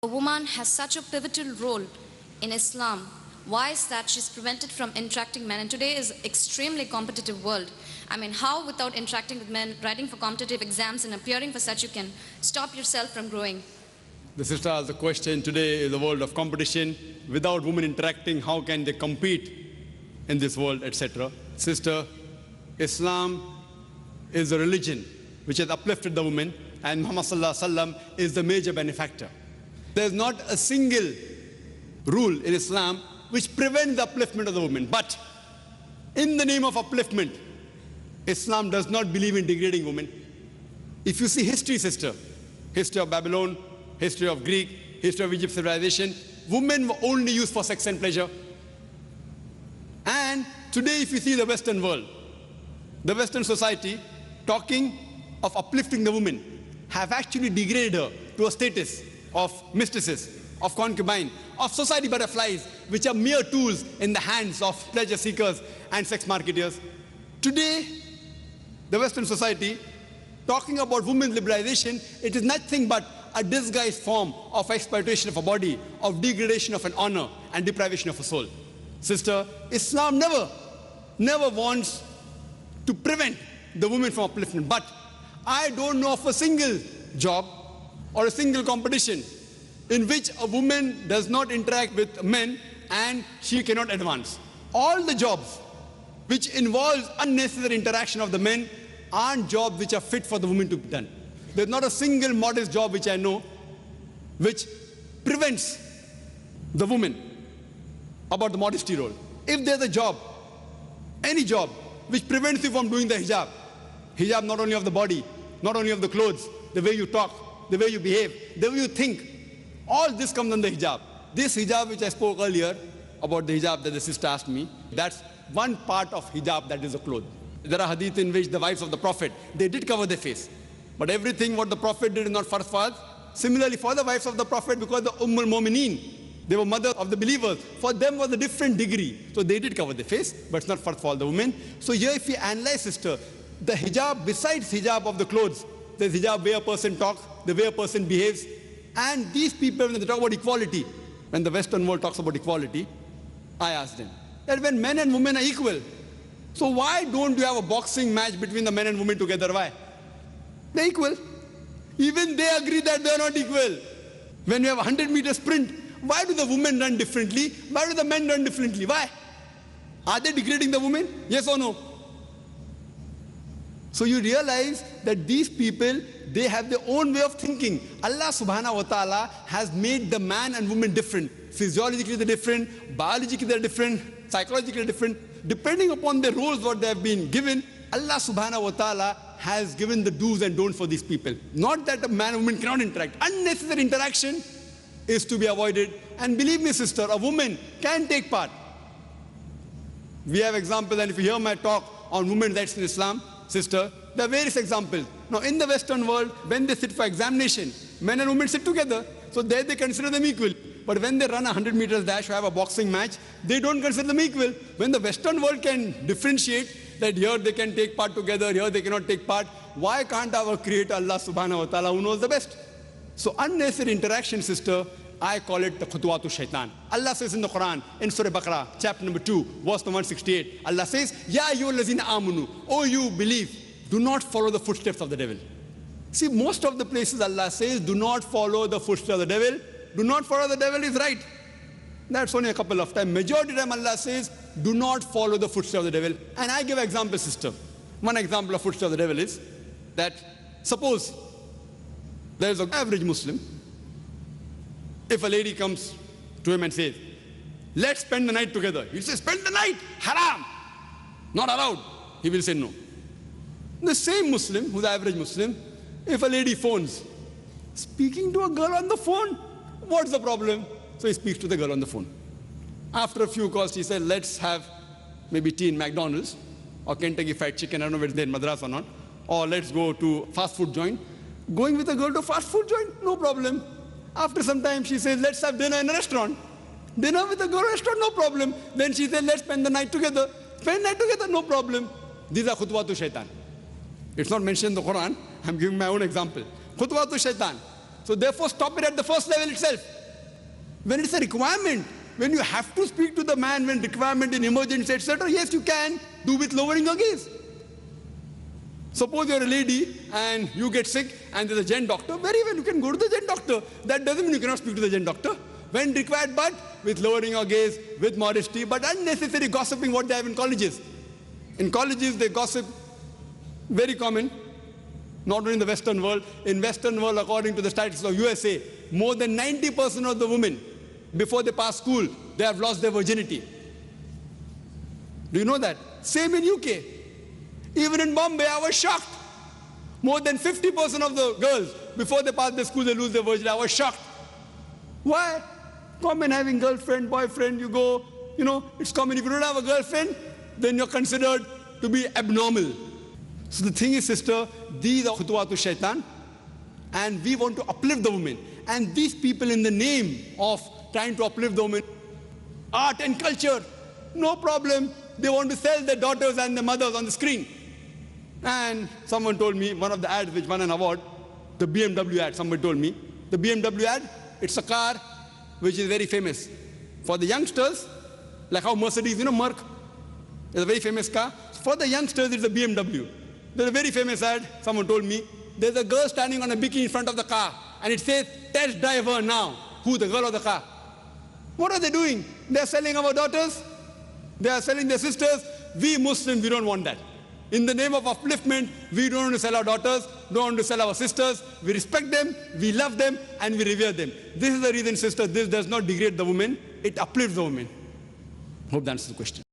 A woman has such a pivotal role in Islam. Why is that? She's prevented from interacting men. And today is extremely competitive world. I mean, how without interacting with men, writing for competitive exams and appearing for such, you can stop yourself from growing? The sister asked the question, today is a world of competition. Without women interacting, how can they compete in this world, etc. Sister, Islam is a religion which has uplifted the woman, and Muhammad Sallallahu Alaihi Wasallam is the major benefactor. There is not a single rule in Islam which prevents the upliftment of the woman. But in the name of upliftment, Islam does not believe in degrading women. If you see history, sister, history of Babylon, history of Greek, history of Egypt civilization, women were only used for sex and pleasure. And today, if you see the Western world, the Western society talking of uplifting the woman have actually degraded her to a status of mistresses, of concubine, of society butterflies, which are mere tools in the hands of pleasure seekers and sex marketers. Today, the Western society, talking about women's liberalization, it is nothing but a disguised form of exploitation of a body, of degradation of an honor, and deprivation of a soul. Sister, Islam never wants to prevent the woman from upliftment. But I don't know of a single job or a single competition in which a woman does not interact with men and she cannot advance. All the jobs which involve unnecessary interaction of the men aren't jobs which are fit for the woman to be done. There's not a single modest job which I know which prevents the woman about the modesty role. If there's a job, any job, which prevents you from doing the hijab, hijab not only of the body, not only of the clothes, the way you talk, the way you behave, the way you think, all this comes under hijab. This hijab which I spoke earlier about, the hijab that the sister asked me, that's one part of hijab, that is a cloth. There are hadith in which the wives of the Prophet, they did cover their face. But everything what the Prophet did is not farz for us. Similarly for the wives of the Prophet, because the Ummul Mu'mineen, they were mother of the believers, for them was a different degree. So they did cover their face, but it's not farz for all the women. So here if we analyze, sister, the hijab, besides hijab of the clothes, there's hijab where a person talks, the way a person behaves. And these people, when they talk about equality, when the Western world talks about equality, I ask them, that when men and women are equal, so why don't you have a boxing match between the men and women together? Why? They're equal. Even they agree that they're not equal. When you have a 100-meter sprint, why do the women run differently? Why do the men run differently? Why? Are they degrading the women? Yes or no? So you realize that these people, they have their own way of thinking. Allah subhanahu wa ta'ala has made the man and woman different. Physiologically they're different, biologically they're different, psychologically they're different. Depending upon the roles what they have been given, Allah subhanahu wa ta'ala has given the do's and don'ts for these people. Not that a man and woman cannot interact. Unnecessary interaction is to be avoided. And believe me, sister, a woman can take part. We have examples, and if you hear my talk on women's rights in Islam, sister, there are various examples. Now, in the Western world, when they sit for examination, men and women sit together. So there they consider them equal. But when they run a 100 meters dash or have a boxing match, they don't consider them equal. When the Western world can differentiate that here they can take part together, here they cannot take part, why can't our Creator Allah subhanahu wa ta'ala, who knows the best? So unnecessary interaction, sister, I call it the khutwatu shaitan. Allah says in the Quran, in Surah Baqarah, chapter number 2, verse number 168, Allah says, Ya ayyuhallazina amanu, oh you believe, do not follow the footsteps of the devil. See, most of the places Allah says, do not follow the footsteps of the devil. Do not follow the devil is right. That's only a couple of times. Majority of the time Allah says, do not follow the footsteps of the devil. And I give an example, sister. One example of footsteps of the devil is that suppose there is an average Muslim. If a lady comes to him and says, let's spend the night together. He'll say, spend the night, haram, not allowed. He will say no. The same Muslim, who's the average Muslim, if a lady phones, speaking to a girl on the phone, what's the problem? So he speaks to the girl on the phone. After a few calls, he said, let's have maybe tea in McDonald's or Kentucky Fried Chicken, I don't know whether they're in Madras or not, or let's go to fast food joint. Going with a girl to fast food joint, no problem. After some time, she says, let's have dinner in a restaurant. Dinner with a girl in a restaurant, no problem. Then she said, let's spend the night together. Spend the night together, no problem. These are khutwatu shaitan. It's not mentioned in the Quran. I'm giving my own example. Khutwatu shaitan. So therefore, stop it at the first level itself. When it's a requirement, when you have to speak to the man, when requirement in emergency, etc., yes, you can do with lowering your gaze. Suppose you're a lady and you get sick and there's a gen doctor, very well, you can go to the gen doctor. That doesn't mean you cannot speak to the gen doctor. When required, but with lowering your gaze, with modesty, but unnecessary gossiping what they have in colleges. In colleges, they gossip, very common, not only in the Western world. In Western world, according to the statistics of USA, more than 90% of the women, before they pass school, they have lost their virginity. Do you know that? Same in UK. Even in Bombay, I was shocked. More than 50% of the girls, before they pass the school, they lose their virginity. I was shocked. Why? Common having girlfriend, boyfriend, you go, it's common. If you don't have a girlfriend, then you're considered to be abnormal. So the thing is, sister, these are khutuwatu shaitan, and we want to uplift the women. And these people, in the name of trying to uplift the women, art and culture, no problem. They want to sell their daughters and their mothers on the screen. And someone told me, one of the ads which won an award, the BMW ad, somebody told me, the BMW ad, it's a car which is very famous. For the youngsters, like how Mercedes, Merc, is a very famous car. For the youngsters, it's a BMW. There's a very famous ad, someone told me, there's a girl standing on a bikini in front of the car, and it says, test drive her now. Who, the girl or the car? What are they doing? They're selling our daughters. They are selling their sisters. We Muslims, we don't want that. In the name of upliftment, we don't want to sell our daughters, don't want to sell our sisters. We respect them, we love them, and we revere them. This is the reason, sister, this does not degrade the woman, it uplifts the woman. Hope that answers the question.